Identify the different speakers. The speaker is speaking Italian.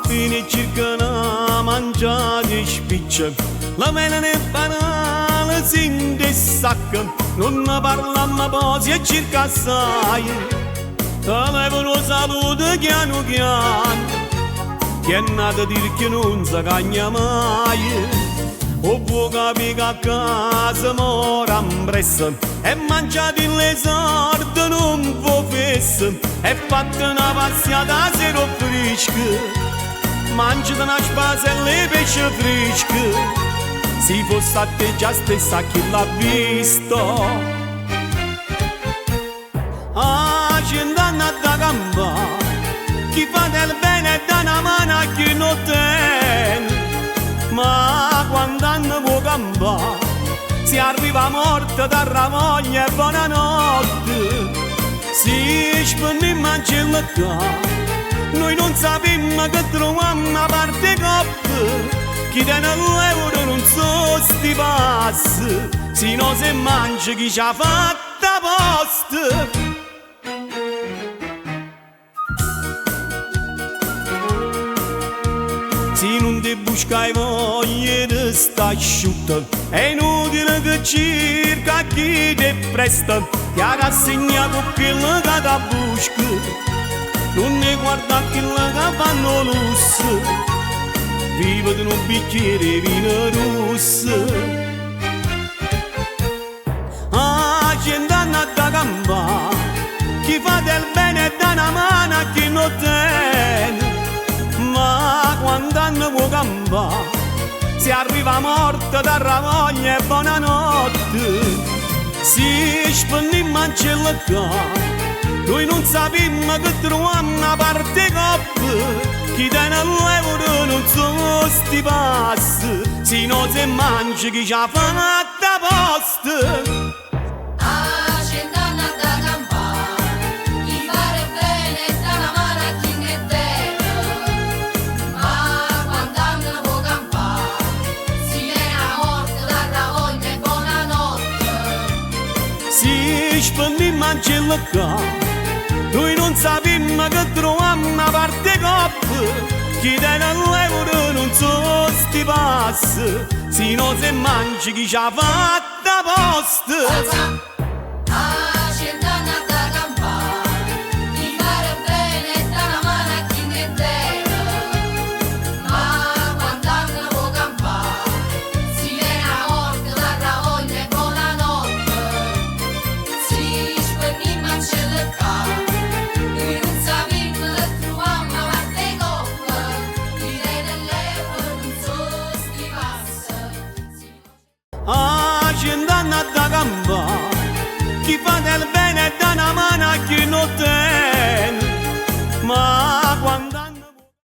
Speaker 1: bambini cercano a mangiare spiccia, la mela ne banale si indessacca, non ne parliamo posi e circa assai. Te levano salute piano piano, che è nato a dire che non si cagna mai. O può capire che a casa mora impressa, e mangiate le sorte non può fessa, e fatta una passata a zero fresca. Mangiate una spasella e pesce fresco, se fosse a te già stessa chi l'ha visto. Ah, c'endanna da gamba, chi fa del bene e dà una mano a chi non tiene. Ma quando hanno può campare, si arriva morta da ramoglia e buonanotte. Si spenni in mancella qua, noi non sappiamo che troviamo a parte coppe. Chi tiene l'euro non so sti passi, se no se mangia chi ci ha fatta posta. Se non ti buscai voglia di sta asciutta, è inutile che cerca chi ti presta, ti ha rassegnato con quello che ti busca. Non ne guarda quello che fanno lusso, vivo di un bicchiere di vino rosso. Ah, c'endanna da gamba, chi fa del bene e dà una mano a chi non tiene. Ma quando hanno può campare, si arriva morta da ramoglia e buonanotte. Si spenni in mancella qua, noi non sappiamo che troviamo a parte coppe. Chi tiene l'euro non so sti passi, se no se mangia chi ci ha fatta posta. Si spenni in mancella qua, noi non sappiamo che troviamo a parte coppe. Chi tiene l'euro non so sti passi, se no se mangi chi ci ha fatta posta. Ah, c'endanna da gamba, chi fa del bene e dà una mano a chi non tiene. Ma